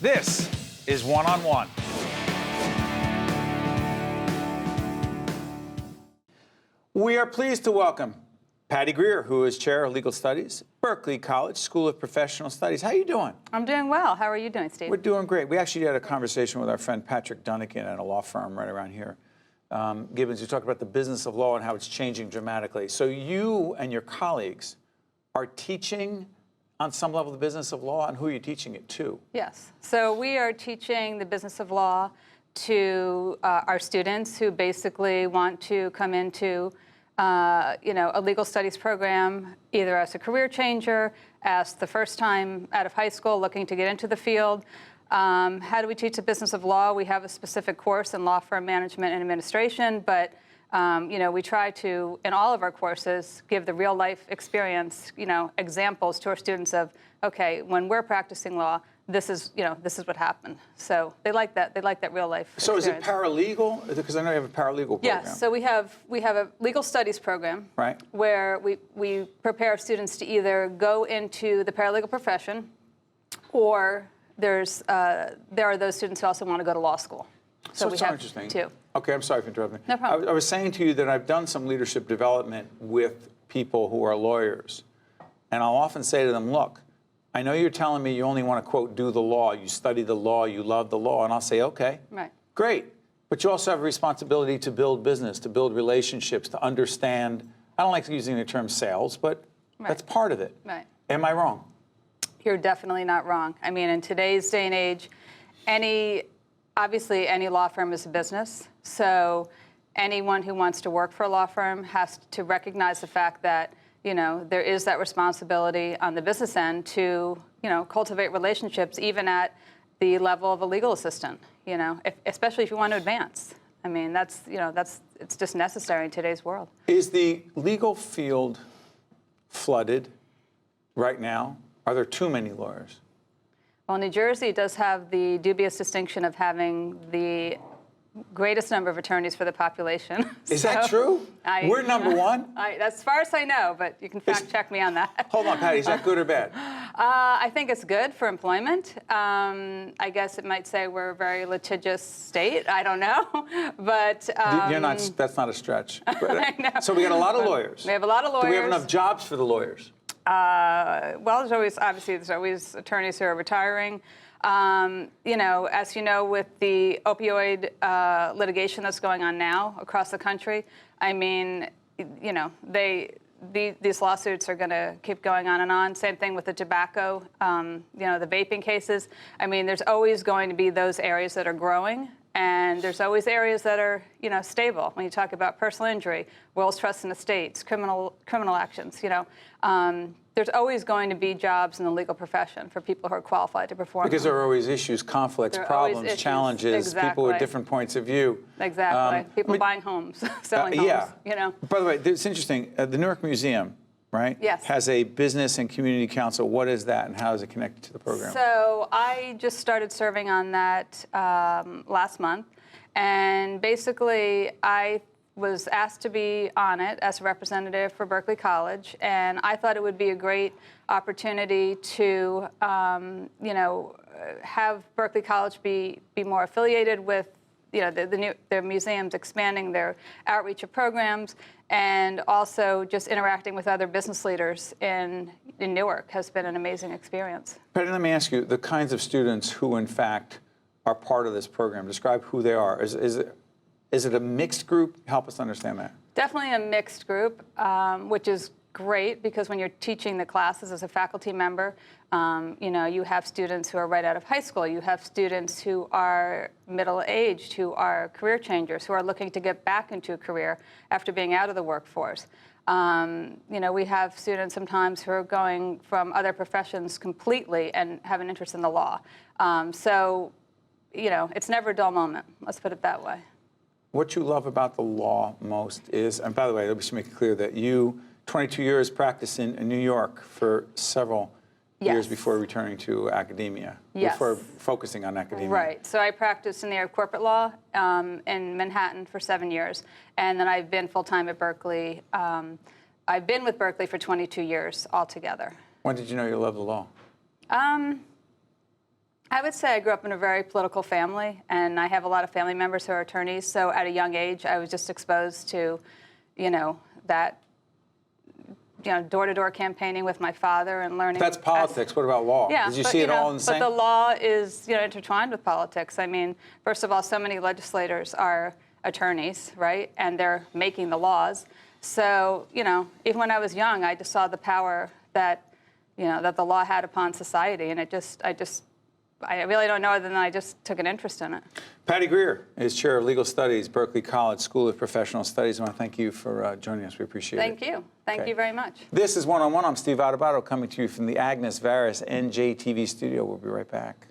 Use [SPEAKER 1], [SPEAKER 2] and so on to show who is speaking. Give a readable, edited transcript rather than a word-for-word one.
[SPEAKER 1] This is One on One. We are pleased to welcome Patty Greer, who is Chair of Legal Studies, Berkeley College School of Professional Studies. How are you doing?
[SPEAKER 2] I'm doing well. How are you doing, Steve?
[SPEAKER 1] We're doing great. We actually had a conversation with our friend Patrick Dunnigan at a law firm right around here. Gibbons, you talked about the business of law and how it's changing dramatically. So you and your colleagues are teaching on some level the business of law, and who are you teaching it to?
[SPEAKER 2] Yes. So we are teaching the business of law to our students who basically want to come into a legal studies program, either as a career changer, as the first time out of high school looking to get into the field. How do we teach the business of law? We have a specific course in law firm management and administration, but we try to, in all of our courses, give the real life experience, examples to our students of, okay, when we're practicing law, this is what happened. So they like that. They like that real life experience.
[SPEAKER 1] So is it paralegal? Because I know you have a paralegal program.
[SPEAKER 2] Yes. So we have a legal studies program,
[SPEAKER 1] right,
[SPEAKER 2] where we prepare students to either go into the paralegal profession, or there are those students who also want to go to law school.
[SPEAKER 1] So
[SPEAKER 2] we
[SPEAKER 1] it's
[SPEAKER 2] have
[SPEAKER 1] interesting.
[SPEAKER 2] two.
[SPEAKER 1] Okay, I'm sorry for interrupting.
[SPEAKER 2] No problem.
[SPEAKER 1] I was saying to you that I've done some leadership development with people who are lawyers, and I'll often say to them, look, I know you're telling me you only want to, quote, do the law, you study the law, you love the law, and I'll say, okay,
[SPEAKER 2] right,
[SPEAKER 1] great, but you also have a responsibility to build business, to build relationships, to understand, I don't like using the term sales, but that's part of it.
[SPEAKER 2] Right.
[SPEAKER 1] Am I wrong?
[SPEAKER 2] You're definitely not wrong. I mean, in today's day and age, obviously any law firm is a business, so anyone who wants to work for a law firm has to recognize the fact that there is that responsibility on the business end to, cultivate relationships even at the level of a legal assistant, especially if you want to advance. I mean, it's just necessary in today's world.
[SPEAKER 1] Is the legal field flooded right now? Are there too many lawyers?
[SPEAKER 2] Well, New Jersey does have the dubious distinction of having the greatest number of attorneys for the population.
[SPEAKER 1] Is that true? We're number one?
[SPEAKER 2] That's as far as I know, but you can fact check me on that.
[SPEAKER 1] Hold on, Patty, is that good or bad?
[SPEAKER 2] I think it's good for employment. I guess it might say we're a very litigious state. I don't know, but
[SPEAKER 1] that's not a stretch.
[SPEAKER 2] I know.
[SPEAKER 1] So we got a lot of lawyers.
[SPEAKER 2] We have a lot of lawyers.
[SPEAKER 1] Do we have enough jobs for the lawyers?
[SPEAKER 2] Well, there's always attorneys who are retiring. As you know, with the opioid litigation that's going on now across the country, I mean, these lawsuits are going to keep going on and on. Same thing with the tobacco, the vaping cases. I mean, there's always going to be those areas that are growing, and there's always areas that are, stable. When you talk about personal injury, wills, trusts, and estates, criminal actions, there's always going to be jobs in the legal profession for people who are qualified to perform.
[SPEAKER 1] Because there are always issues, conflicts, problems, challenges,
[SPEAKER 2] exactly.
[SPEAKER 1] People with different points of view.
[SPEAKER 2] Exactly. People buying homes, selling homes,
[SPEAKER 1] By the way, it's interesting. The Newark Museum, right?
[SPEAKER 2] Yes.
[SPEAKER 1] Has a business and community council. What is that, and how is it connected to the program?
[SPEAKER 2] So I just started serving on that last month, and basically I was asked to be on it as a representative for Berkeley College, and I thought it would be a great opportunity to, have Berkeley College be more affiliated with, their museums, expanding their outreach of programs, and also just interacting with other business leaders in Newark has been an amazing experience.
[SPEAKER 1] Patty, let me ask you, the kinds of students who, in fact, are part of this program, describe who they are. Is it a mixed group? Help us understand that.
[SPEAKER 2] Definitely a mixed group, which is great because when you're teaching the classes as a faculty member, you have students who are right out of high school. You have students who are middle-aged, who are career changers, who are looking to get back into a career after being out of the workforce. We have students sometimes who are going from other professions completely and have an interest in the law. It's never a dull moment. Let's put it that way.
[SPEAKER 1] What you love about the law most is, and by the way, we should make it clear that you, 22 years practiced in New York for several years before returning to academia, before focusing on academia.
[SPEAKER 2] Right. So I practiced in the area of corporate law in Manhattan for 7 years, and then I've been full-time at Berkeley. I've been with Berkeley for 22 years altogether.
[SPEAKER 1] When did you know you loved the law?
[SPEAKER 2] I would say I grew up in a very political family, and I have a lot of family members who are attorneys. So at a young age, I was just exposed to, that, door-to-door campaigning with my father and learning.
[SPEAKER 1] That's politics. What about law?
[SPEAKER 2] Yeah,
[SPEAKER 1] Did you
[SPEAKER 2] but,
[SPEAKER 1] see it all in the same?
[SPEAKER 2] But the law is, intertwined with politics. I mean, first of all, so many legislators are attorneys, right? And they're making the laws. So, even when I was young, I just saw the power that, that the law had upon society, and I really don't know other than I just took an interest in it.
[SPEAKER 1] Patty Greer is Chair of Legal Studies, Berkeley College School of Professional Studies. I want to thank you for joining us. We appreciate it.
[SPEAKER 2] Thank you. Thank you very much.
[SPEAKER 1] This is One on One. I'm Steve Adubato, coming to you from the Agnes Varis NJTV studio. We'll be right back.